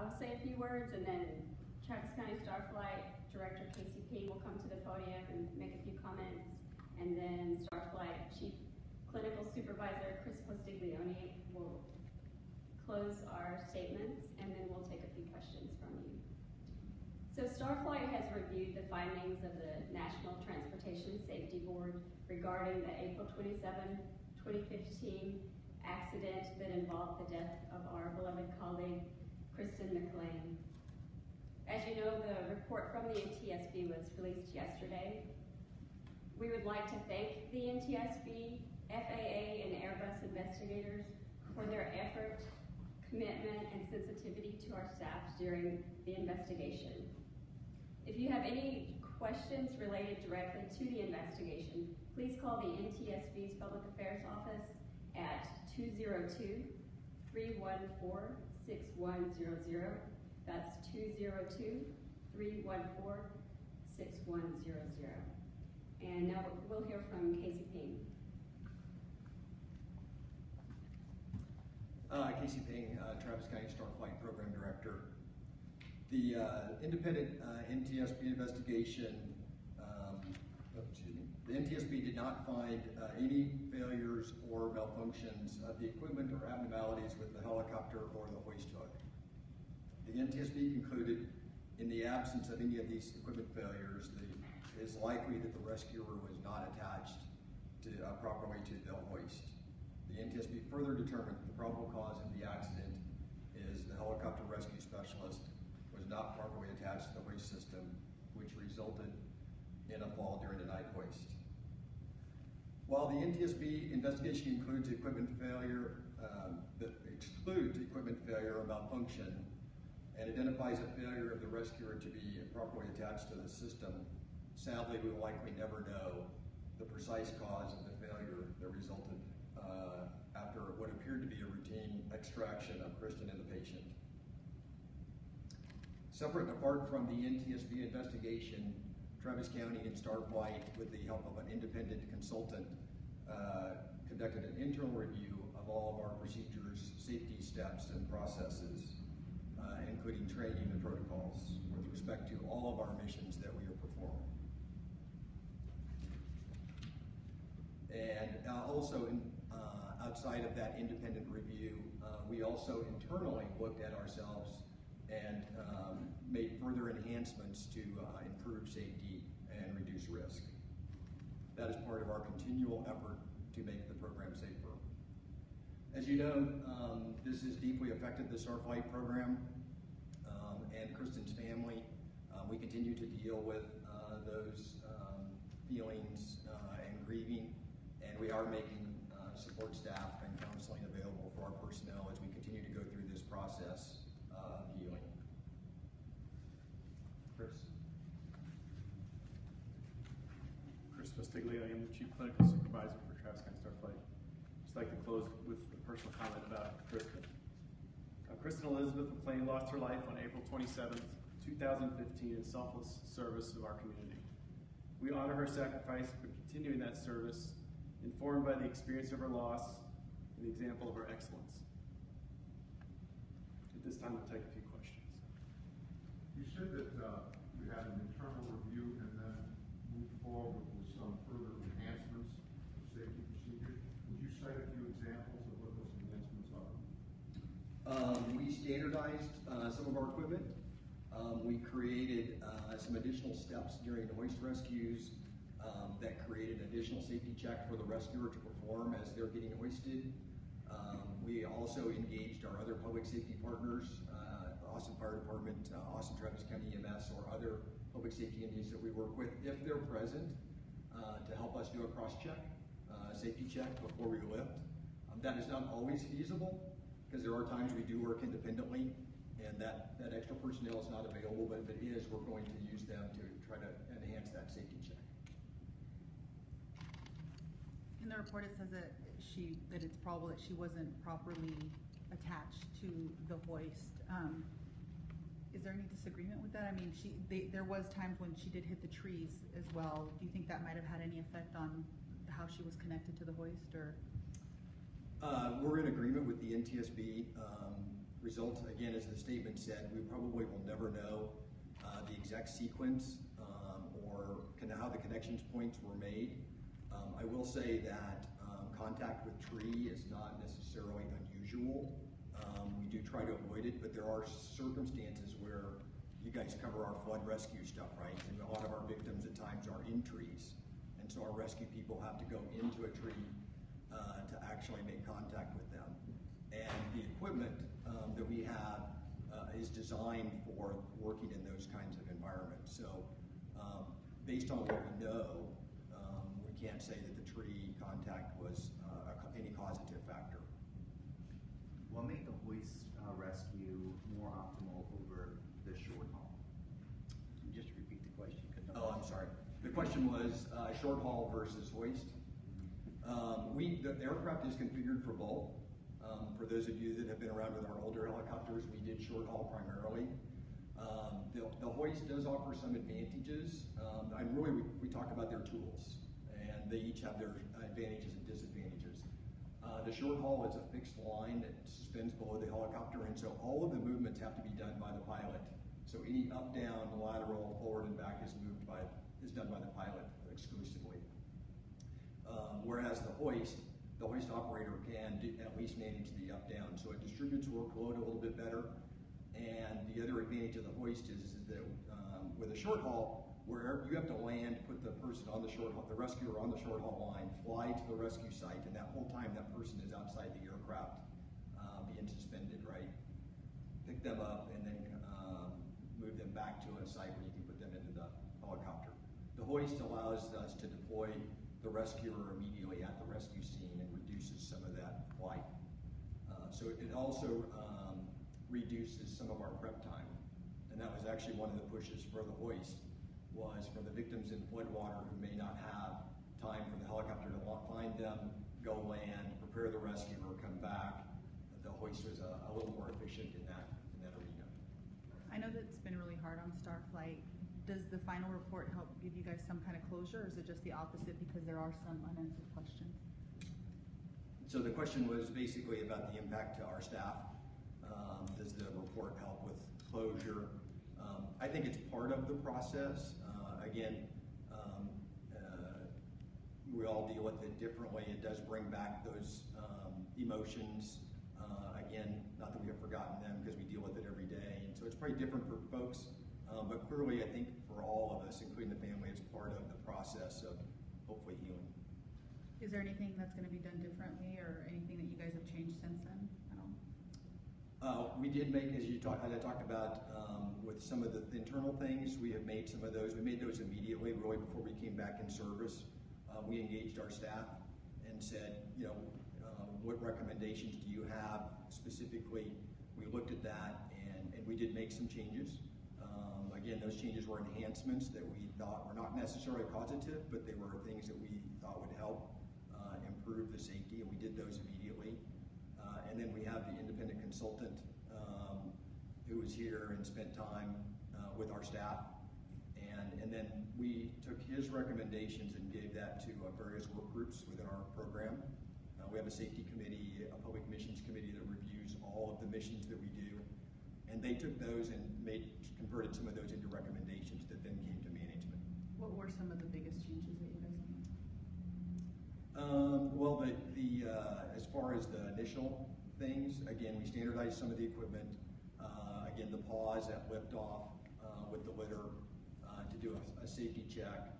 I will say a few words, and then Travis County STARFlight Director KCP will come to the podium and make a few comments, and then STARFlight Chief Clinical Supervisor Chris Postiglione will close our statements, and then we'll take a few questions from you. So STARFlight has reviewed the findings of the National Transportation Safety Board regarding the April 27, 2015 accident that involved the death of our beloved colleague, Kristin McLain. As you know, the report from the NTSB was released yesterday. We would like to thank the NTSB, FAA, and Airbus investigators for their effort, commitment, and sensitivity to our staff during the investigation. If you have any questions related directly to the investigation, please call the NTSB's Public Affairs Office at 202-314-6100. That's 202-314-6100. And now we'll hear from Casey Ping. Casey Ping, Travis County STARFlight Program Director. The independent NTSB investigation, the NTSB did not find any failures or malfunctions of the equipment or abnormalities with the helicopter or the hoist hook. The NTSB concluded in the absence of any of these equipment failures, it is likely that the rescuer was not attached properly to the hoist. The NTSB further determined that the probable cause of the accident is the helicopter rescue specialist was not properly attached to the hoist system, which resulted in a fall during the night hoist. While the NTSB investigation includes equipment failure, excludes equipment failure or malfunction, and identifies a failure of the rescuer to be properly attached to the system, sadly we will likely never know the precise cause of the failure that resulted after what appeared to be a routine extraction of Kristin and the patient. Separate and apart from the NTSB investigation, Travis County and STARFlight, with the help of an independent consultant, conducted an internal review of all of our procedures, safety steps, and processes, including training and protocols with respect to all of our missions that we are performing. And also, outside of that independent review, we also internally looked at ourselves and made further enhancements to improve safety and reduce risk. That is part of our continual effort to make the program safer. As you know, this has deeply affected the STARFlight program and Kristin's family. We continue to deal with those feelings and grieving, and we are making support staff and counseling available for our personnel as we continue to go through this process of healing. Chris Postiglione, I am the Chief Clinical Supervisor for Travis County STARFlight. I'd just like to close with a personal comment about Kristin. Kristin Elizabeth McLain lost her life on April 27th, 2015 in selfless service of our community. We honor her sacrifice for continuing that service, informed by the experience of her loss and the example of her excellence. At this time, we'll take a few questions. You said that you had an internal review and then moved forward with some further enhancements of safety procedures. Would you cite a few examples of what those enhancements are? We standardized some of our equipment. We created some additional steps during the hoist rescues that created an additional safety check for the rescuer to perform as they're getting hoisted. We also engaged our other public safety partners, Austin Fire Department, Austin Travis County EMS, or other public safety entities that we work with, if they're present, to help us do a cross-check, safety check before we lift. That is not always feasible, because there are times we do work independently, and that extra personnel is not available, but if it is, we're going to use them to try to enhance that safety check. In the report, it says that it's probable that she wasn't properly attached to the hoist. Is there any disagreement with that? I mean, there was times when she did hit the trees as well. Do you think that might have had any effect on how she was connected to the hoist, or? We're in agreement with the NTSB. Results, again, as the statement said, we probably will never know the exact sequence or how the connections points were made. I will say that contact with tree is not necessarily unusual. We do try to avoid it, but there are circumstances where you guys cover our flood rescue stuff, right? And a lot of our victims at times are in trees. And so our rescue people have to go into a tree to actually make contact with them. And the equipment that we have is designed for working in those kinds of environments. So based on what we know, we can't say that the tree contact was any causative factor. What made the hoist rescue more optimal over the short haul? Just repeat the question. Oh, I'm sorry. The question was short haul versus hoist. The aircraft is configured for both. For those of you that have been around with our older helicopters, we did short haul primarily. The hoist does offer some advantages. We talk about their tools, and they each have their advantages and disadvantages. The short haul is a fixed line that suspends below the helicopter, and so all of the movements have to be done by the pilot. So any up, down, lateral, forward, and back is done by the pilot exclusively. Whereas the hoist operator can at least manage the up, down. So it distributes workload a little bit better. And the other advantage of the hoist is that with a short haul, where you have to land, put the person on the short haul, the rescuer on the short haul line, fly to the rescue site, and that whole time that person is outside the aircraft being suspended, right? Pick them up and then move them back to a site where you can put them into the helicopter. The hoist allows us to deploy the rescuer immediately at the rescue scene and reduces some of that flight. So it also reduces some of our prep time. And that was actually one of the pushes for the hoist, was for the victims in floodwater who may not have time for the helicopter to find them, go land, prepare the rescuer, come back. The hoist was a little more efficient in that arena. I know that it's been really hard on STARFlight. Does the final report help give you guys some kind of closure, or is it just the opposite because there are some unanswered questions? So the question was basically about the impact to our staff. Does the report help with closure? I think it's part of the process. We all deal with it differently. It does bring back those emotions. Not that we have forgotten them because we deal with it every day. And so it's pretty different for folks. But clearly, I think for all of us, including the family, it's part of the process of hopefully healing. Is there anything that's going to be done differently, or anything that you guys have changed since then at all? We did make, as I talked about, with some of the internal things, we have made some of those. We made those immediately, really before we came back in service. We engaged our staff and said, what recommendations do you have specifically? We looked at that, and we did make some changes. Again, those changes were enhancements that we thought were not necessarily causative, but they were things that we thought would help improve the safety, and we did those immediately. And then we have the independent consultant who was here and spent time with our staff. And then we took his recommendations and gave that to various work groups within our program. We have a safety committee, a public missions committee that reviews all of the missions that we do. And they took those and converted some of those into recommendations that then came to management. What were some of the biggest changes that you guys made? Well, as far as the initial things, again, we standardized some of the equipment. Again, the pause at liftoff with the litter to do a safety check.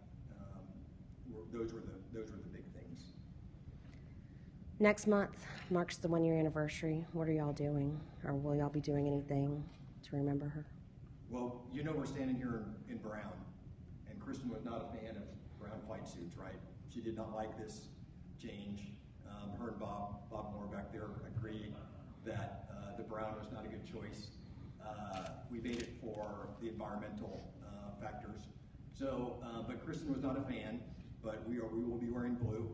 Those were the big things. Next month marks the 1-year anniversary. What are y'all doing? Or will y'all be doing anything to remember her? Well, we're standing here in brown, and Kristin was not a fan of brown flight suits, right? She did not like this change. Her and Bob Moore back there agreed that the brown was not a good choice. We made it for the environmental factors. So, but Kristin was not a fan, but we will be wearing blue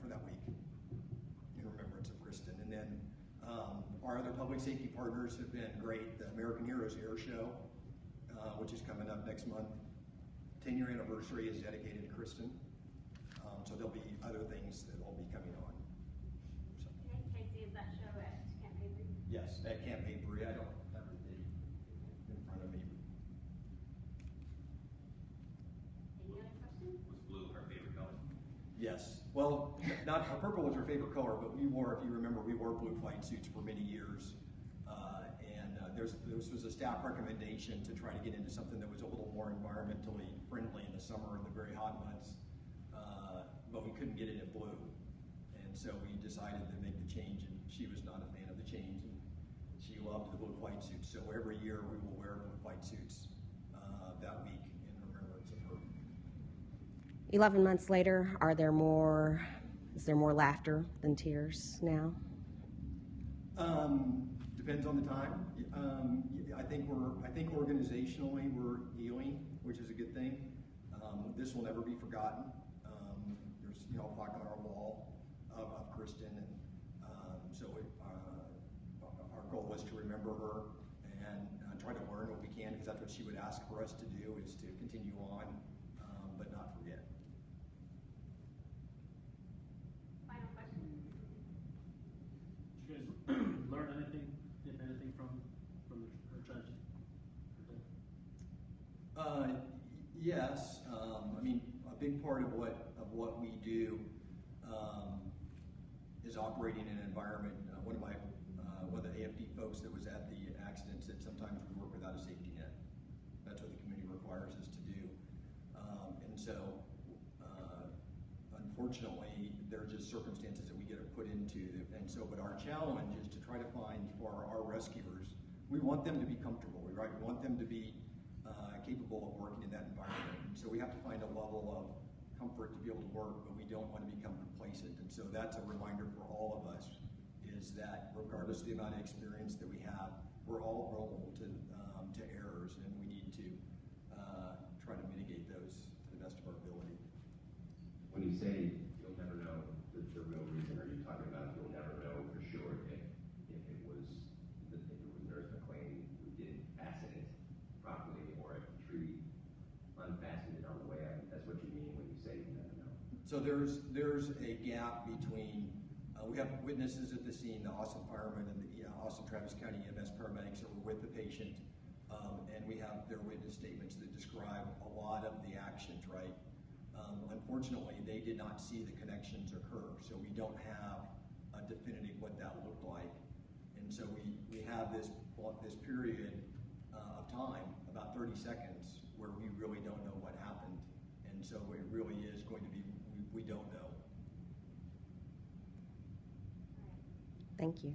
for that week in remembrance of Kristin. And then our other public safety partners have been great. The American Heroes Air Show, which is coming up next month. 10-year anniversary is dedicated to Kristin. So there'll be other things that will be coming on. So. Casey, is that show at Camp Avery? Yes, at Camp Mabry. I don't have the date in front of me. Any other questions? Was blue her favorite color? Yes. Well, not purple was her favorite color, but we wore, if you remember, we wore blue flight suits for many years. This was a staff recommendation to try to get into something that was a little more environmentally friendly in the summer and the very hot months, but we couldn't get it in blue. And so we decided to make the change, and she was not a fan of the change, and she loved the blue flight suits. So every year we will wear blue flight suits that week in remembrance of her. 11 months later, is there more laughter than tears now? Depends on the time. I think organizationally we're healing, which is a good thing. This will never be forgotten. There's a plaque on our wall of Kristin, and our goal is to remember her and try to learn what we can, because that's what she would ask for us to do, is to continue on, but not forget. Final questions? Did you guys learn anything, if anything, from her tragedy? Yes. I mean, a big part of what we do is operating in an environment. One of the AFD folks that was at the accident said sometimes we work without a safety net. That's what the community requires us to do. And so, unfortunately, there are just circumstances that we get put into. And so, but our challenge is to try to find for our rescuers. We want them to be comfortable, right? We want them to be capable of working in that environment. And so we have to find a level of comfort to be able to work, but we don't want to become complacent. And so that's a reminder for all of us, is that regardless of the amount of experience that we have, we're all vulnerable to errors, and we need to try to mitigate those to the best of our ability. When you say you'll never know the real reason, are you talking about you'll never know for sure if it was Nurse McLain who didn't fasten it properly, or if the tree unfastened it on the way out? That's what you mean when you say you never know. So there's a gap between, we have witnesses at the scene, the Austin firemen and the Austin Travis County EMS paramedics that were with the patient, and we have their witness statements that describe a lot of the actions, right? Unfortunately, they did not see the connections occur, so we don't have a definitive what that looked like. And so we have this period of time, about 30 seconds, where we really don't know what happened. And so it really is going to be, we don't know. Thank you.